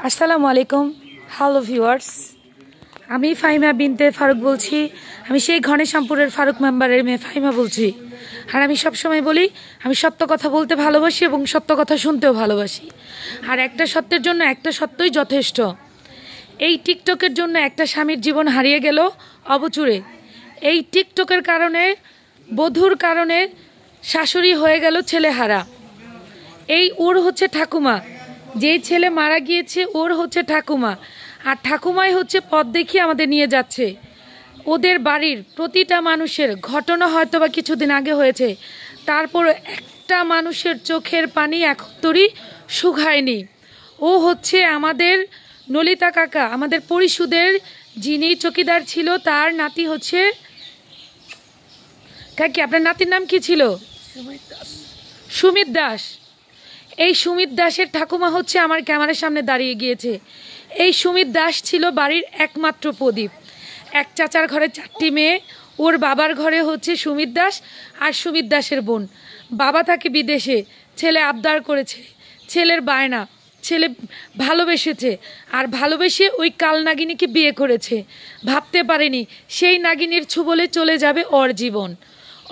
আসসালামু আলাইকুম। Hello viewers, আমি ফাহিমা বিনতে ফারুক বলছি। আমি সেই ঘনেশ্যামপুরের ফারুক মেম্বারের মেয়ে ফাহিমা বলছি। আর আমি সবসময় বলি, আমি সত্য কথা বলতে ভালোবাসি এবং সত্য কথা শুনতেও ভালোবাসি। আর একটা সত্যের জন্য একটা সত্যই যথেষ্ট। এই টিকটকের জন্য একটা স্বামীর জীবন হারিয়ে গেল অবচুরে। এই টিকটকের কারণে, বধূর কারণে শাশুড়ি হয়ে গেল ছেলেহারা। এই ওর হচ্ছে ঠাকুমা, যেই ছেলে মারা গিয়েছে ওর হচ্ছে ঠাকুমা, আর ঠাকুমাই হচ্ছে পথ দেখিয়ে আমাদের নিয়ে যাচ্ছে। ওদের বাড়ির প্রতিটা মানুষের ঘটনা হয়তো বা কিছুদিন আগে হয়েছে, তারপর একটা মানুষের চোখের পানি এখন তরি শুকায়নি। ও হচ্ছে আমাদের নলিতা কাকা, আমাদের পরিষদের যিনি চকিদার ছিল, তার নাতি হচ্ছে কাকি। আপনার নাতির নাম কি ছিল? সুমিত দাস। এই সুমিত দাসের ঠাকুমা হচ্ছে আমার ক্যামেরার সামনে দাঁড়িয়ে গিয়েছে। এই সুমিত দাস ছিল বাড়ির একমাত্র প্রদীপ। এক চাচার ঘরে 4টি মেয়ে, ওর বাবার ঘরে হচ্ছে সুমিত দাস আর সুমিত দাসের বোন। বাবা থাকে বিদেশে, ছেলে আবদার করেছে, ছেলের বায়না, ছেলে ভালোবেসেছে, আর ভালোবেসে ওই কাল নাগিনীকে বিয়ে করেছে। ভাবতে পারেনি সেই নাগিনীর ছুবলে চলে যাবে ওর জীবন।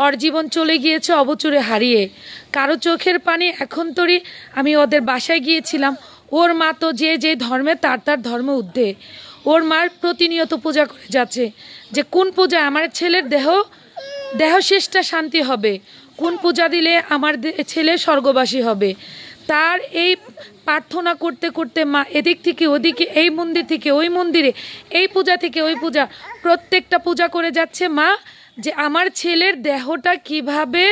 ওর জীবন চলে গিয়েছে অবচুরে হারিয়ে। কারো চোখের পানি এখন তরি। আমি ওদের বাসায় গিয়েছিলাম। ওর মা তো যে যে ধর্মে তার তার ধর্ম ঊর্ধ্বে। ওর মার প্রতিনিয়ত পূজা করে যাচ্ছে যে কোন পূজা আমার ছেলের দেহ শেষটা শান্তি হবে, কোন পূজা দিলে আমার ছেলে স্বর্গবাসী হবে। তার এই প্রার্থনা করতে করতে মা এদিক থেকে ওদিকে, এই মন্দির থেকে ওই মন্দিরে, এই পূজা থেকে ওই পূজা, প্রত্যেকটা পূজা করে যাচ্ছে মা, যে আমার ছেলের দেহটা কিভাবে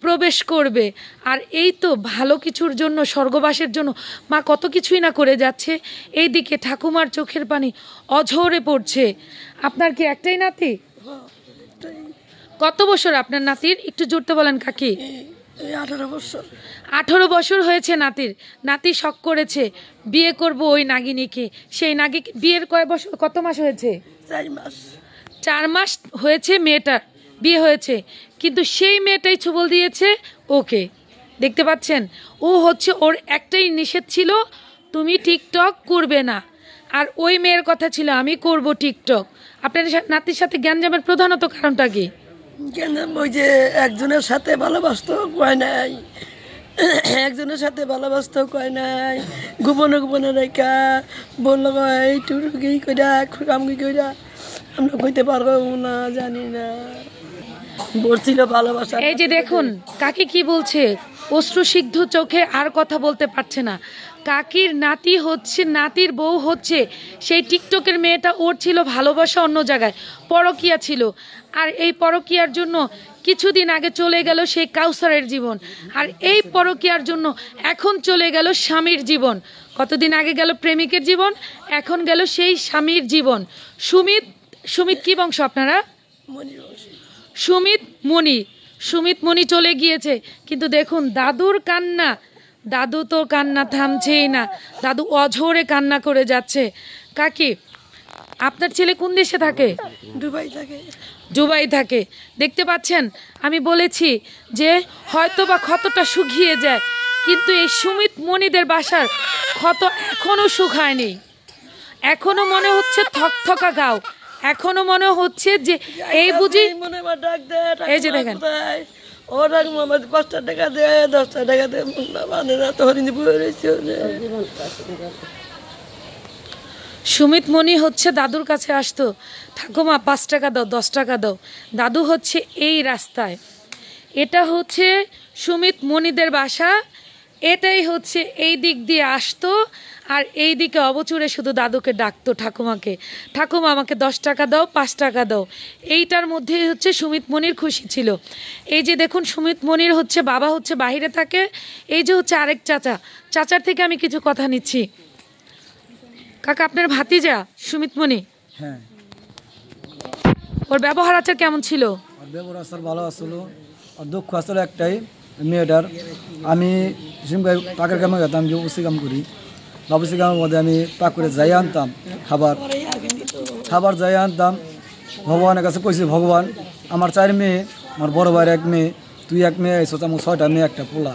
প্রবেশ করবে। আর এই তো ভালো কিছুর জন্য, স্বর্গবাসের জন্য মা কত কিছুই না করে যাচ্ছে। এইদিকে ঠাকুমার চোখের পানি অঝরে পড়ছে। আপনার কি একটাই নাতি? কত বছর আপনার নাতির? একটু জোরতে বলেন কাকি। 18 বছর। 18 বছর হয়েছে নাতির। নাতি শখ করেছে বিয়ে করব ওই নাগিনীকে। সেই নাগি বিয়ের কত মাস হয়েছে? 4 মাস। 4 মাস হয়েছে মেয়েটার বিয়ে হয়েছে, কিন্তু সেই মেয়েটাই ছবল দিয়েছে ওকে। দেখতে পাচ্ছেন? ও হচ্ছে, ওর একটাই নিষেধ ছিল, তুমি টিকটক করবে না। আর ওই মেয়ের কথা ছিল আমি করব টিকটক। আপনার নাতির সাথে গ্যাঞ্জামের প্রধানত কারণটা কি? গ্যাঞ্জাম ওই যে একজনের সাথে ভালোবাসতো কয় নাই, একজনের সাথে ভালোবাসতো কয় নাই, গোপনে গোপনে রেখা বললো এইটু কি কইরা কামকি কইরা আমরা কইতে পারবো না, জানি না, বলছিল ভালোবাসা। এই যে দেখুন কাকি কি বলছে, অশ্রুসিদ্ধ চোখে আর কথা বলতে পারছে না। কাকির নাতি হচ্ছে, নাতির বউ হচ্ছে সেই টিকটকের মেয়েটা। ওর ছিল ভালোবাসা অন্য জায়গায়, পরকিয়া ছিল। আর এই পরকিয়ার জন্য কিছুদিন আগে চলে গেল সেই কাউসারের জীবন। আর এই পরকিয়ার জন্য এখন চলে গেল স্বামীর জীবন। কতদিন আগে গেল প্রেমিকের জীবন, এখন গেল সেই স্বামীর জীবন। সুমিত কি বংশ আপনারা? সুমিত মণি চলে গিয়েছে। কিন্তু দেখুন দাদুর কান্না, দাদু তো কান্না থামছেই না, দাদু অঝরে কান্না করে যাচ্ছে। কাকি, আপনার ছেলে কোন দেশে থাকে? দুবাই থাকে। দেখতে পাচ্ছেন, আমি বলেছি যে হয়তো বা ক্ষতটা শুকিয়ে যায়, কিন্তু এই সুমিত মণিদের বাসার ক্ষত এখনো শুকায়নি। এখনো মনে হচ্ছে থকথকা গাও, এখনো মনে হচ্ছে যে এই বুঝি। এই যে দেখেন, সুমিত মণি হচ্ছে দাদুর কাছে আসতো, ঠাকুমা 5 টাকা দাও, 10 টাকা দাও। দাদু হচ্ছে এই রাস্তায়, এটা হচ্ছে সুমিত মণিদের বাসা। এটাই হচ্ছে এই দিক দিয়ে আসতো, আর এই দিকে অবচুরে শুধু দাদুকে ডাকতো, ঠাকুমাকে, ঠাকুমা আমাকে 10 টাকা দাও, 5 টাকা দাও। এইটার মধ্যেই হচ্ছে সুমিত মণির খুশি ছিল। এই যে দেখুন, সুমিত মণির হচ্ছে বাবা হচ্ছে বাইরে থাকে। এই যে হচ্ছে আরেক চাচার থেকে আমি কিছু কথা নিচ্ছি। কাকা, আপনার ভাতিজা সুমিত মণি? হ্যাঁ। ওর ব্যবহার আচার কেমন ছিল? ওর ব্যবহার আচার ভালো আসলো। আর দুঃখ আসলে একটাই, মেয়েটার। আমি পাকের কামে যেতাম, যে অবশ্যই কাম করি, অবশ্যই কামের মধ্যে আমি পাক করে যাই আনতাম, খাবার যাই আনতাম। ভগবানের কাছে কইছি, ভগবান আমার 4 মেয়ে, আমার বড় ভাইয়ের 1 মেয়ে, তুই 1 মেয়ে এসো, আমার 6টা মেয়ে, একটা পোলা,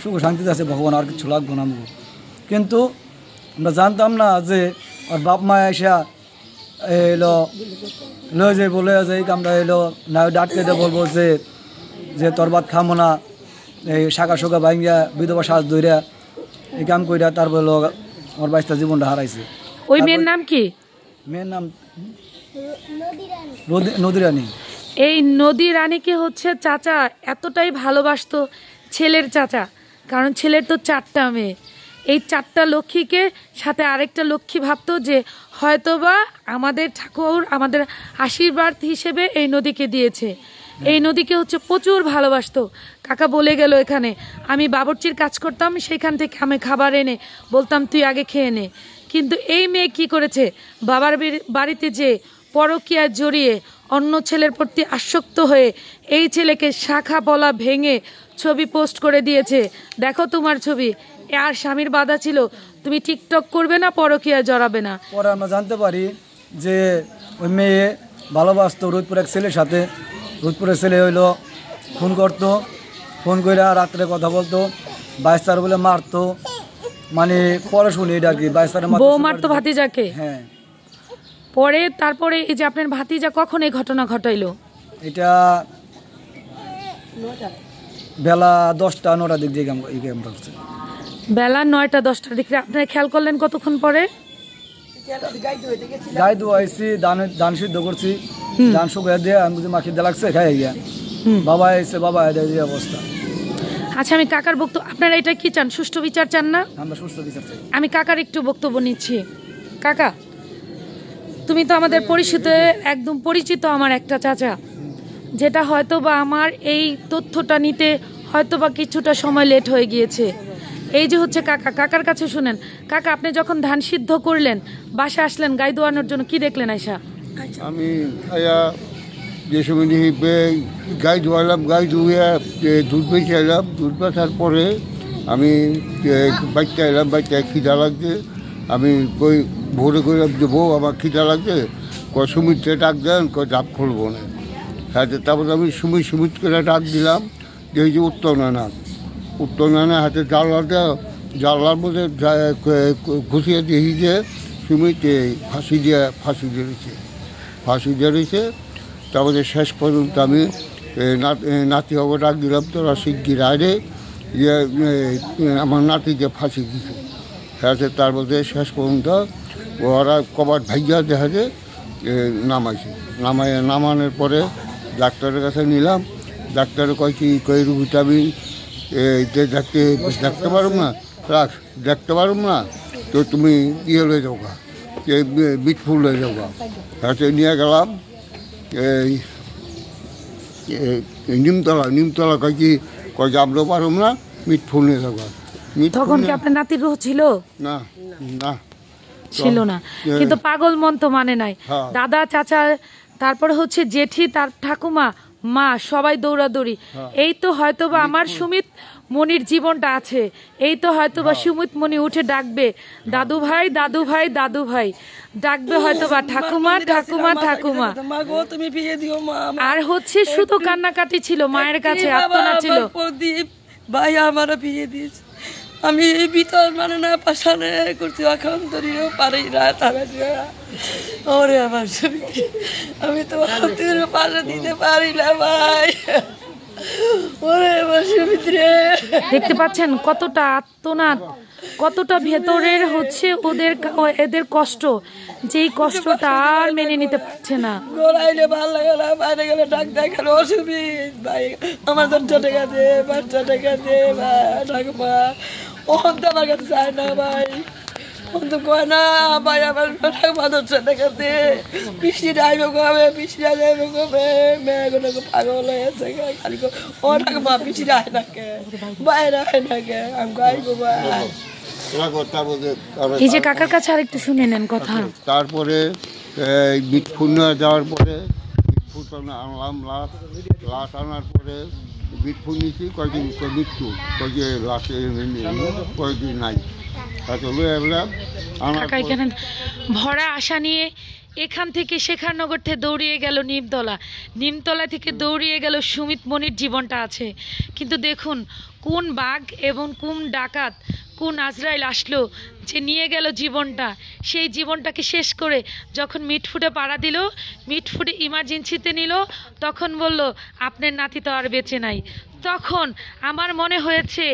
সুখ শান্তিতে আছে ভগবান, আর কিছু লাগবো না। কিন্তু আমরা জানতাম না যে ওর বাপ মা এসা এলো লয়ে যে বলে যে এই কামটা এলো না ডাকতে দিয়ে বলবো যে তোর ভাত খামো না, এই শাখা শোকা ভাঙ্গিয়া বিধবা শ্বাস ধইরা এই কাম কইরা তারপর আমার বাইশটা জীবনটা হারাইছে। ওই মেয়ের নাম কি? মেয়ের নাম নদীরানী। এই নদী রানীকে হচ্ছে চাচা এতটাই ভালোবাসতো, ছেলের চাচা, কারণ ছেলের তো 4টা মেয়ে। এই 4টা লক্ষ্মীকে সাথে আরেকটা লক্ষ্মী ভাবতো যে হয়তোবা আমাদের ঠাকুর আমাদের আশীর্বাদ হিসেবে এই নদীকে দিয়েছে। এই নদীকে হচ্ছে প্রচুর ভালোবাসতো। কাকা বলে গেল এখানে আমি বাবুর্চির কাজ করতাম, সেইখান থেকে আমি খাবার এনে বলতাম তুই আগে খেয়ে নে। কিন্তু এই মেয়ে কি করেছে, বাবার বাড়িতে যে পরকীয়া জড়িয়ে অন্য ছেলের প্রতি আসক্ত হয়ে এই ছেলেকে শাখা পলা ভেঙে ছবি পোস্ট করে দিয়েছে। দেখো তোমার ছবি। আর স্বামীর বাধা ছিল তুমি টিকটক করবে না, পরকীয়া জড়াবে না। পরে আমরা জানতে পারি যে ওই মেয়ে ভালোবাসতো রোদপুর এক ছেলের সাথে। রোদপুরের ছেলে হইলো ফোন করতো, ফোন করে রাত্রে কথা বলতো, 22 বলে মারতো, মানে পরে শুনি এটা আর কি 22 বউ মারতো ভাতিজাকে। হ্যাঁ। পরে তারপরে এই যে আপনার ভাতিজা কখন এই ঘটনা ঘটাইলো? এটা বেলা 10টা 9টার দিক দিয়ে এই গেমটা হচ্ছে। বেলা 9টা 10টার দিকে আপনারা খেয়াল করলেন কতক্ষণ পরে? গাই ধোয়াইছি, ধান সিদ্ধ করছি, ধান শুকিয়ে দিয়ে আমি বুঝি মাখি দিয়ে লাগছে খাই গিয়া বাবা এসে বাবা এই অবস্থা। আচ্ছা আমি কাকার বক্তব্য, আপনারা এটা কি চান, সুষ্ঠু বিচার চান না? আমরা সুস্থ বিচার চাই। আমি কাকার একটু বক্তব্য নিচ্ছি। কাকা তুমি তো আমাদের পরিচিত, একদম পরিচিত আমার একটা চাচা, যেটা হয়তো বা আমার এই তথ্যটা নিতে হয়তো বা কিছুটা সময় লেট হয়ে গিয়েছে। এই যে হচ্ছে কাকা, কাকার কাছে শুনেন। কাকা আপনি যখন ধান সিদ্ধ করলেন বাসা আসলেন গাই দোয়ানোর জন্য, কি দেখলেন আয়সা? আমি যে সময় গাই ধোয়ালাম, গাই ধুয়ে দুধ বেঁচে এলাম, দুধ বেচার পরে আমি বাচ্চা এলাম, বাচ্চা খিদা লাগছে। আমি কই ভোরে করলাম যে বউ আমার খিদা লাগছে, কয় সুমিতকে ডাক দেন, কয় ডাব খুলবো না। হ্যাঁ তারপরে আমি সুমিত করে ডাক দিলাম যে এই যে উত্তর নানা হাতে জানলার মধ্যে ঘুষিয়ে দেখি যে সুমিত ফাঁসি দিয়ে রয়েছে। তারপরে শেষ পর্যন্ত আমি নাতি বাবা ডাক দিলাম, তোরা শিগগির আরে যে আমার নাতিকে ফাঁসি দিছে। হ্যাঁ তারপরে শেষ পর্যন্ত ওরা কবার ভাইয়া দেখা যায় নামানোর পরে ডাক্তারের কাছে নিলাম। ডাক্তারে কয় কি কই রুগীটা আমি দেখতে পারব না, দেখতে পারব না, তো তুমি ইয়ে লয়ে যাও গা, বিটফুল লয়ে যাও গা। হাতে নিয়ে গেলাম নিমতলা কয় কি কয় যে আমরা পারব না, মিটফুল নিয়ে যাও গা। তখন কি আপনার নাতির রুহ ছিল? না ছিল না, কিন্তু পাগল মন তো মানে নাই। দাদা চাচা তারপরে হচ্ছে জেঠি, তার ঠাকুমা, মা, সবাই দৌড়াদৌড়ি। এই তো হয়তোবা আমার সুমিত মনির জীবনটা আছে। এই তো হয়তোবা সুমিত মনি উঠে ডাকবে দাদু ভাই দাদু ভাই দাদু ভাই, ডাকবে হয়তোবা ঠাকুমা ঠাকুমা ঠাকুমা। আর হচ্ছে শুধু কান্নাকাটি ছিল মায়ের কাছে, আত্মনা ছিল। ভাই আমার বিয়ে দিয়েছে, আমি এই ভিতর মানে না পাশানে করছি, এখন ধরিও পারি না তারা। ওরে আমার সুমিত্রে, আমি তো পাশে দিতে পারি না ভাই। ওরে আমার সুমিত্রে, দেখতে পাচ্ছেন কতটা আত্মনাদ, কতটা ভেতরের হচ্ছে এদের কষ্ট, যেই কষ্টটা আর মেনে নিতে পারছে না। গোড়াইলে ভালো লাগে না, বাইরে গেলে ডাক দেখার অসুবিধ ভাই, আমার 10 টাকা দে, 5 টাকা দে ভাই, ঠাকুমা ওখান তো আমার কাছে চায় না ভাই, ওখান তো কয় না ভাই আমার ঠাকুমা 10 টাকা দে, বৃষ্টি যাইবে কবে, বৃষ্টি যাইবে কবে, মেয়েগুলো পাগল হয়ে আছে খালি ও ঠাকুমা বৃষ্টি আয় না কে, বাইরে আয় না কে, আমি গাইবো ভাই। এই যে কাকার কাছে আরেকটু শুনে নেন কথা। তারপরে বিটফুল যাওয়ার পরে বিটফুল আনলাম, লাশ আনার পরে বিটফুল নিচ্ছি কয়েকদিন মৃত্যু, কয়েকদিন লাশে কয়েকদিন নাই। কাকা এখানে ভরা আশা নিয়ে এখান থেকে শেখারনগর থেকে দৌড়িয়ে গেল নিমতলা থেকে দৌড়িয়ে গেল সুমিত মনির জীবনটা আছে। কিন্তু দেখুন কোন বাঘ এবং কোন ডাকাত কোন আজরাইল আসলো যে নিয়ে গেল জীবনটা, সেই জীবনটাকে শেষ করে যখন মিটফুটে পাড়া দিল, মিটফুটে ইমার্জেন্সিতে নিল, তখন বলল আপনার নাতি তো আর বেঁচে নাই। তখন আমার মনে হয়েছে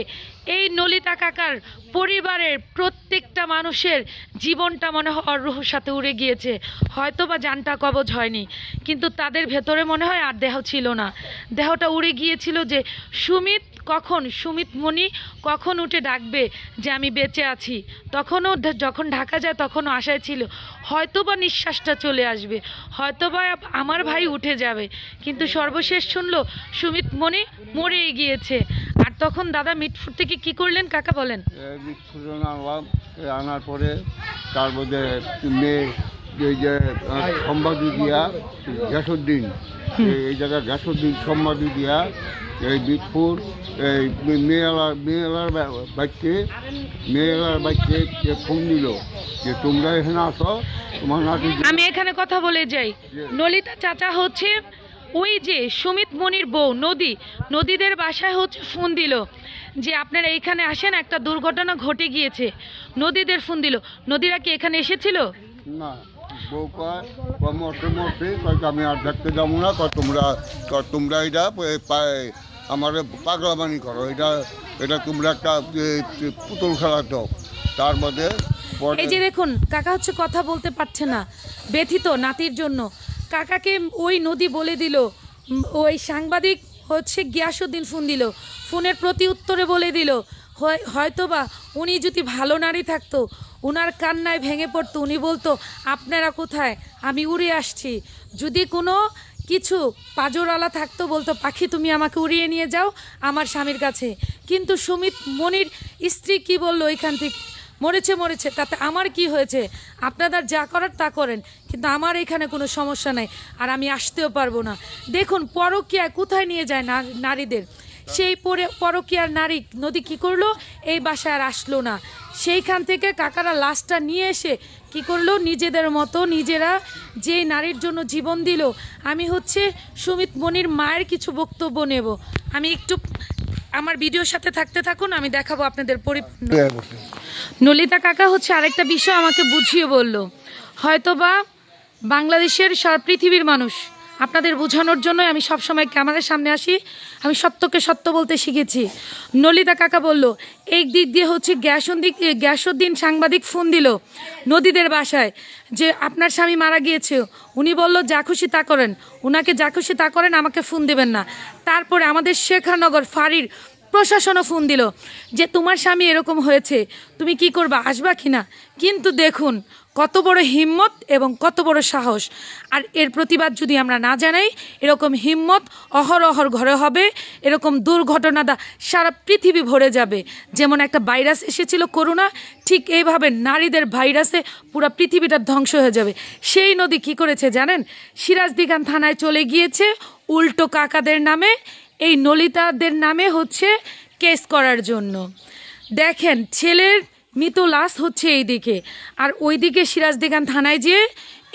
এই নলিতা কাকার পরিবারের প্রত্যেকটা মানুষের জীবনটা মনে হয় অরুহর সাথে উড়ে গিয়েছে, হয়তো বা জানটা কবজ হয়নি, কিন্তু তাদের ভেতরে মনে হয় আর দেহ ছিল না, দেহটা উড়ে গিয়েছিল যে সুমিত মণি কখন উঠে ডাকবে যে আমি বেঁচে আছি। তখনও যখন ঢাকা যায় তখনও আশায় ছিল হয়তো বা নিঃশ্বাসটা চলে আসবে, হয়তো বা আমার ভাই উঠে যাবে, কিন্তু সর্বশেষ শুনলো সুমিত মণি মরেই গিয়েছে। আর তখন দাদা মিটফুট থেকে কি করলেন কাকা বলেন? মিটফুট আনলাম, আনার পরে তার মধ্যে মেয়ে এই যে সম্বাদী দিয়া গ্যাসুদ্দিন, এই জায়গায় গ্যাসুদ্দিন সম্বাদী দিয়া এই মিটফুট এই মেয়েলার বাচ্চে ফোন দিল যে তোমরা এখানে আসো, তোমার নাতি। আমি এখানে কথা বলে যাই, নলিতা চাচা হচ্ছে ওই যে সুমিত মনির বউ নদীদের বাসায় হচ্ছে ফোন দিল যে আপনারা এইখানে আসেন, একটা দুর্ঘটনা ঘটে গিয়েছে। নদীদের ফোন দিল, নদীরা কি এখানে এসেছিল? না, বউ কয় মরতে আমি আর দেখতে যাবো না, তোমরা এটা আমার পাগলামানি করো, এটা তোমরা একটা পুতুল খেলা দাও। তার মধ্যে এই যে দেখুন কাকা হচ্ছে কথা বলতে পারছে না, ব্যথিত নাতির জন্য। কাকাকে ওই নদী বলে দিল, ওই সাংবাদিক হচ্ছে গিয়াসুদ্দিন ফোন দিল, ফোনের প্রতি উত্তরে বলে দিল হয়তোবা উনি যদি ভালো নারী থাকতো উনার কান্নায় ভেঙে পড়তো, উনি বলতো আপনারা কোথায়, আমি উড়ে আসছি। যদি কোনো কিছু পাজরালা থাকতো বলতো পাখি তুমি আমাকে উড়িয়ে নিয়ে যাও আমার স্বামীর কাছে। কিন্তু সুমিত মনির স্ত্রী কি বললো, এখান থেকে মরেছে, তাতে আমার কি হয়েছে, আপনাদের যা করার তা করেন, কিন্তু আমার এখানে কোনো সমস্যা নাই, আর আমি আসতেও পারবো না। দেখুন পরকীয়ায় কোথায় নিয়ে যায় নারীদের, সেই পরকীয়ার নারী নদী কি করলো, এই বাসায় আর আসলো না। সেইখান থেকে কাকারা লাশটা নিয়ে এসে কি করলো, নিজেদের মতো নিজেরা যে নারীর জন্য জীবন দিল। আমি হচ্ছে সুমিত মনির মায়ের কিছু বক্তব্য নেব, আমি একটু আমার ভিডিওর সাথে থাকতে থাকুন, আমি দেখাবো আপনাদের নলিতা কাকা হচ্ছে আরেকটা বিষয় আমাকে বুঝিয়ে বলল, হয়তোবা বাংলাদেশের সারা পৃথিবীর মানুষ আপনাদের বোঝানোর জন্য আমি সবসময় ক্যামেরার সামনে আসি, আমি সত্যকে সত্য বলতে শিখেছি। নলিতা কাকা বলল এই দিক দিয়ে হচ্ছে গ্যাসুদ্দিন সাংবাদিক ফোন দিল নদীদের বাসায় যে আপনার স্বামী মারা গিয়েছে, উনি বলল যা খুশি তা করেন, উনাকে যা খুশি তা করেন, আমাকে ফোন দেবেন না। তারপরে আমাদের শেখানগর ফাঁড়ির প্রশাসনও ফোন দিল যে তোমার স্বামী এরকম হয়েছে, তুমি কি করবা, আসবা কিনা। কিন্তু দেখুন কত বড় হিম্মত এবং কত বড় সাহস, আর এর প্রতিবাদ যদি আমরা না জানাই, এরকম হিম্মত অহরহর ঘরে হবে, এরকম দুর্ঘটনাটা সারা পৃথিবী ভরে যাবে। যেমন একটা ভাইরাস এসেছিল করোনা, ঠিক এইভাবে নারীদের ভাইরাসে পুরো পৃথিবীটা ধ্বংস হয়ে যাবে। সেই নদী কি করেছে জানেন, সিরাজদিখান থানায় চলে গিয়েছে উল্টো কাকাদের নামে, এই নলিতাদের নামে হচ্ছে কেস করার জন্য। দেখেন ছেলের মৃত লাশ হচ্ছে এইদিকে, আর ওইদিকে সিরাজদিখান থানায় যেয়ে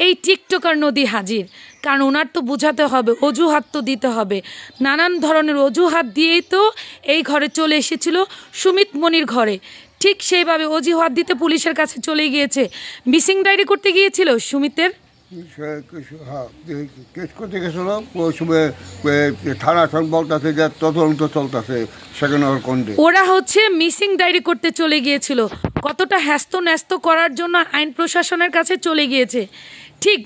এই টিকটকার নদী হাজির, কারণ ওনার তো বোঝাতে হবে, অজুহাত তো দিতে হবে, নানান ধরনের অজুহাত দিয়েই তো এই ঘরে চলে এসেছিল সুমিত মনির ঘরে। ঠিক সেইভাবে অজুহাত দিতে পুলিশের কাছে চলে গিয়েছে, মিসিং ডায়েরি করতে গিয়েছিল সুমিতের, কেস করতে গেছিল, ওই সময় থানা বলতেছে যে তদন্ত চলতেছে সেখানে ওরা হচ্ছে মিসিং ডায়েরি করতে চলে গিয়েছিল, কতটা হ্যাস্ত ন্যস্ত করার জন্য আইন প্রশাসনের কাছে চলে গিয়েছে। ঠিক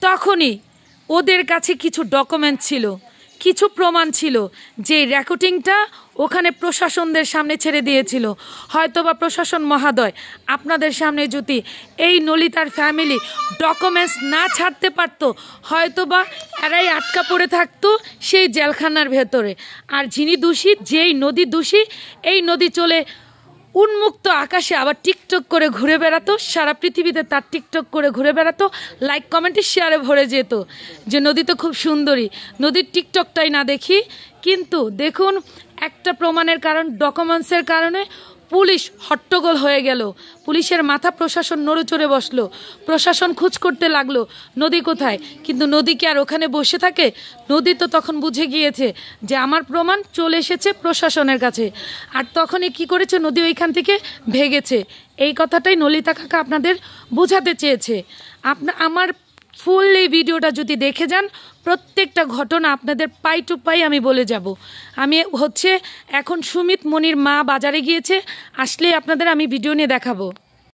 তখনই ওদের কাছে কিছু ডকুমেন্ট ছিল, কিছু প্রমাণ ছিল, যে রেকর্ডিংটা ওখানে প্রশাসনদের সামনে ছেড়ে দিয়েছিল। হয়তোবা প্রশাসন মহাদয় আপনাদের সামনে যদি এই নলিতার ফ্যামিলি ডকুমেন্টস না ছাড়তে পারতো, হয়তোবা এরাই আটকা পড়ে থাকতো সেই জেলখানার ভেতরে। আর যিনি দোষী, যেই নদী দোষী, এই নদী চলে উন্মুক্ত আকাশে আবার টিকটক করে ঘুরে বেড়াতো, সারা পৃথিবীতে তার টিকটক করে ঘুরে বেড়াতো, লাইক কমেন্টে শেয়ারে ভরে যেত যে নদী তো খুব সুন্দরী, নদীর টিকটকটাই না দেখি। কিন্তু দেখুন একটা প্রমাণের কারণ, ডকুমেন্টসের কারণে পুলিশ হট্টগোল হয়ে গেল, পুলিশের মাথা প্রশাসন নড়েচড়ে বসলো, প্রশাসন খোঁজ করতে লাগলো নদী কোথায়। কিন্তু নদী কি আর ওখানে বসে থাকে? নদী তো তখন বুঝে গিয়েছে যে আমার প্রমাণ চলে এসেছে প্রশাসনের কাছে, আর তখনই কি করেছে, নদী ওইখান থেকে ভেগেছে। এই কথাটাই নলিতা কাকা আপনাদের বোঝাতে চেয়েছে। আমার ফুল এই ভিডিওটা যদি দেখে যান, প্রত্যেকটা ঘটনা আপনাদের পাই টু পাই আমি বলে যাব। আমি এখন সুমিত মনির মা বাজারে গিয়েছে, আসলে আপনাদের আমি ভিডিও নিয়ে দেখাবো।